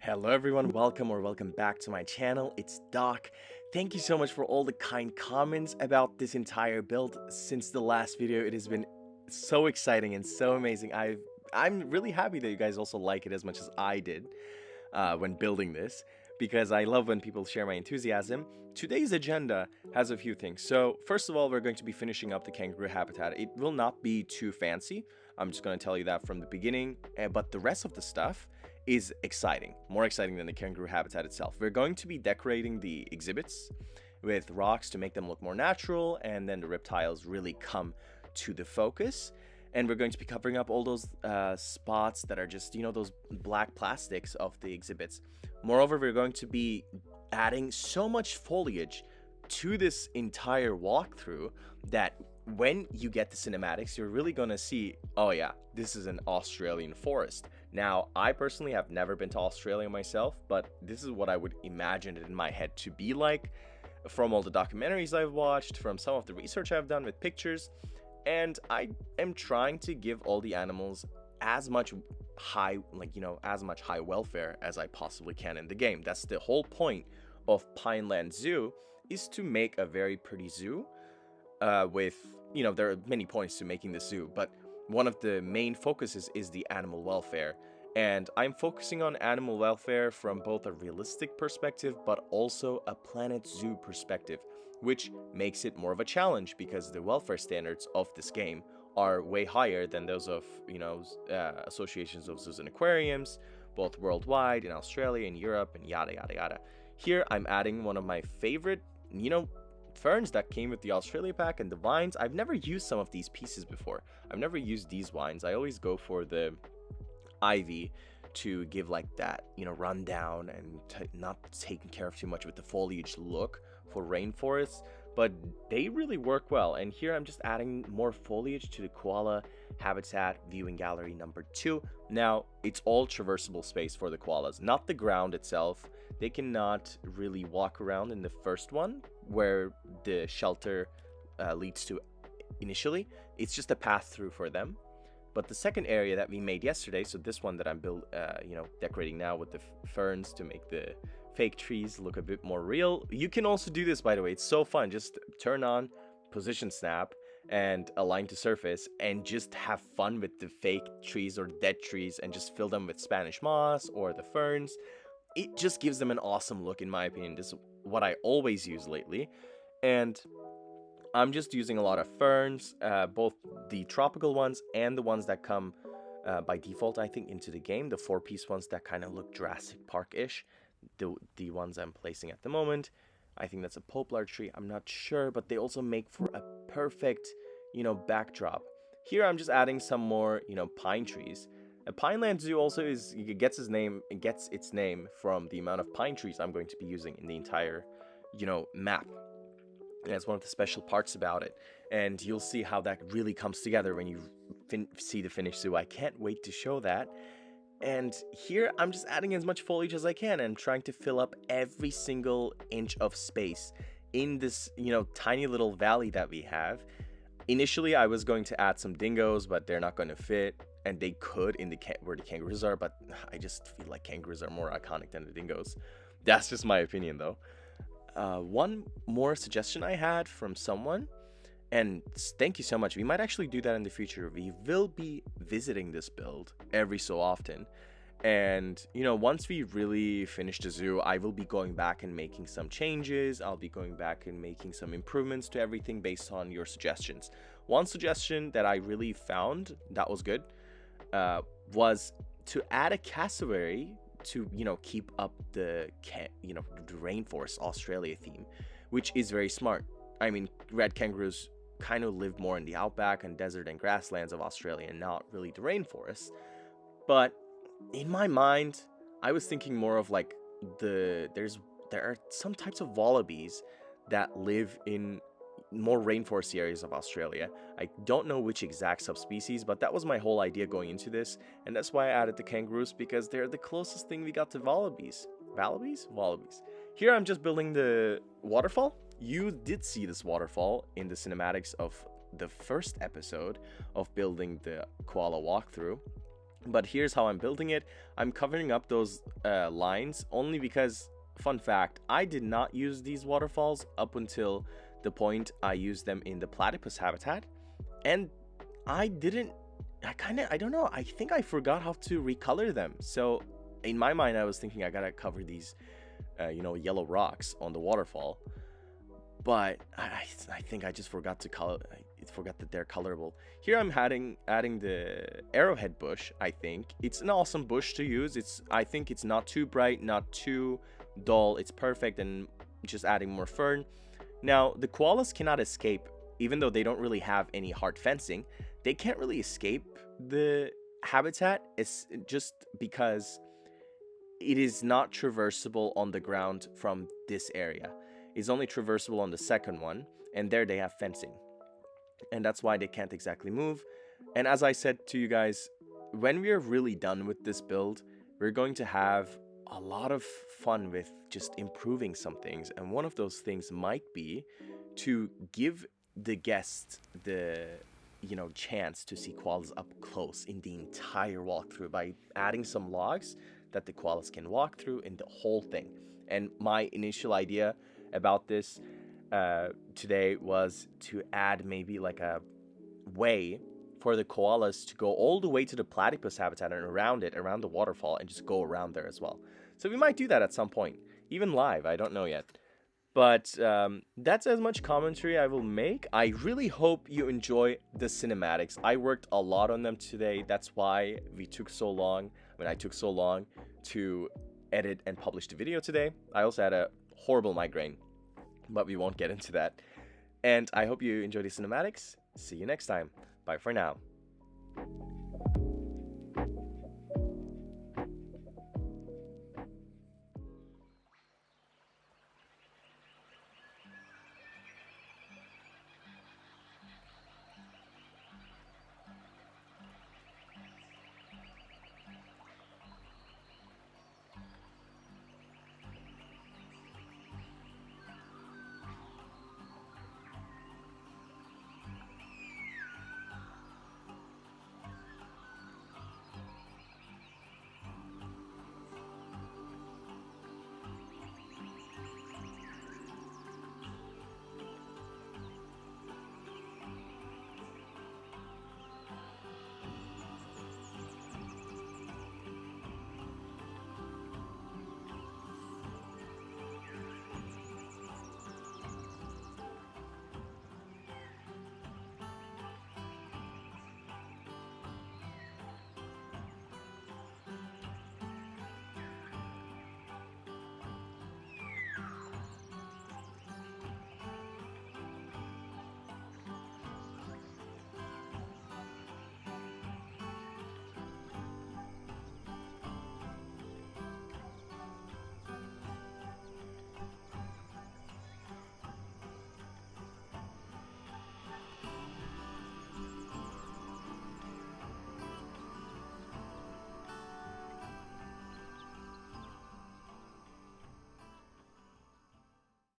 Hello everyone, welcome back to my channel. It's Doc. Thank you so much for all the kind comments about this entire build. Since the last video, it has been so exciting and so amazing. I'm really happy that you guys also like it as much as I did when building this, because I love when people share my enthusiasm. Today's agenda has a few things. So first of all, we're going to be finishing up the kangaroo habitat. It will not be too fancy. I'm just going to tell you that from the beginning, but the rest of the stuff is exciting, more exciting than the kangaroo habitat itself. We're going to be decorating the exhibits with rocks to make them look more natural, and then the reptiles really come to the focus. And we're going to be covering up all those spots that are just, those black plastics of the exhibits. Moreover, we're going to be adding so much foliage to this entire walkthrough that when you get the cinematics, you're really gonna see, oh yeah, this is an Australian forest. Now, I personally have never been to Australia myself, but this is what I would imagine it in my head to be like from all the documentaries I've watched, from some of the research I've done with pictures. And I am trying to give all the animals as much high welfare as I possibly can in the game. That's the whole point of Pineland Zoo, is to make a very pretty zoo with, there are many points to making the zoo, but one of the main focuses is the animal welfare. And I'm focusing on animal welfare from both a realistic perspective, but also a Planet Zoo perspective, which makes it more of a challenge because the welfare standards of this game are way higher than those of, associations of zoos and aquariums, both worldwide, in Australia, in Europe, and yada, yada, yada. Here, I'm adding one of my favorite, ferns that came with the Australia pack, and the vines. I've never used some of these pieces before. I've never used these vines. I always go for the ivy to give like that, rundown and not taken care of too much with the foliage look for rainforests, but they really work well. And here I'm just adding more foliage to the koala habitat viewing gallery number 2. Now, it's all traversable space for the koalas, not the ground itself. They cannot really walk around in the first one where the shelter leads to initially. It's just a path through for them. But the second area that we made yesterday, so this one that I'm decorating now with the ferns to make the fake trees look a bit more real. You can also do this, by the way. It's so fun. Just turn on position snap and align to surface and just have fun with the fake trees or dead trees and just fill them with Spanish moss or the ferns. It just gives them an awesome look, in my opinion. This is what I always use lately. And I'm just using a lot of ferns, both the tropical ones and the ones that come by default, I think, into the game. The 4-piece ones that kind of look Jurassic Park-ish. The ones I'm placing at the moment. I think that's a poplar tree. I'm not sure, but they also make for a perfect, backdrop. Here I'm just adding some more, pine trees. A Pineland Zoo also gets its name from the amount of pine trees I'm going to be using in the entire, map. And that's one of the special parts about it. And you'll see how that really comes together when you see the finished zoo. I can't wait to show that. And here I'm just adding as much foliage as I can and trying to fill up every single inch of space in this, tiny little valley that we have. Initially, I was going to add some dingoes, but they're not going to fit. And they could in where the kangaroos are, but I just feel like kangaroos are more iconic than the dingoes. That's just my opinion, though. One more suggestion I had from someone, and thank you so much. We might actually do that in the future. We will be visiting this build every so often. And, once we really finish the zoo, I will be going back and making some changes. I'll be going back and making some improvements to everything based on your suggestions. One suggestion that I really found that was good was to add a cassowary to keep up the rainforest Australia theme, which is very smart. I mean, red kangaroos kind of live more in the outback and desert and grasslands of Australia, and not really the rainforest. But in my mind, I was thinking more of like there are some types of wallabies that live in more rainforesty areas of Australia. I don't know which exact subspecies, but that was my whole idea going into this, and that's why I added the kangaroos, because they're the closest thing we got to wallabies. Wallabies. Here I'm just building the waterfall. You did see this waterfall in the cinematics of the first episode of building the koala walkthrough. But here's how I'm building it. I'm covering up those lines only because, fun fact, I did not use these waterfalls up until the point I used them in the platypus habitat. And I don't know, I think I forgot how to recolor them. So in my mind, I was thinking I gotta cover these, yellow rocks on the waterfall. But I think I just forgot to color. I forgot that they're colorable. Here I'm adding the Arrowhead Bush. I think it's an awesome bush to use. I think it's not too bright, not too dull. It's perfect, and just adding more fern. Now the koalas cannot escape, even though they don't really have any hard fencing. They can't really escape the habitat. It's just because it is not traversable on the ground from this area. It's only traversable on the second one, and there they have fencing. And that's why they can't exactly move. And as I said to you guys, when we're really done with this build, we're going to have a lot of fun with just improving some things. And one of those things might be to give the guests the chance to see koalas up close in the entire walkthrough by adding some logs that the koalas can walk through in the whole thing. And my initial idea about this today was to add maybe like a way for the koalas to go all the way to the platypus habitat and around the waterfall, and just go around there as well. So we might do that at some point, even live, I don't know yet. But that's as much commentary I will make. I really hope you enjoy the cinematics. I worked a lot on them today. That's why I took so long to edit and publish the video today. I also had a horrible migraine, but we won't get into that. And I hope you enjoy the cinematics. See you next time. Bye for now.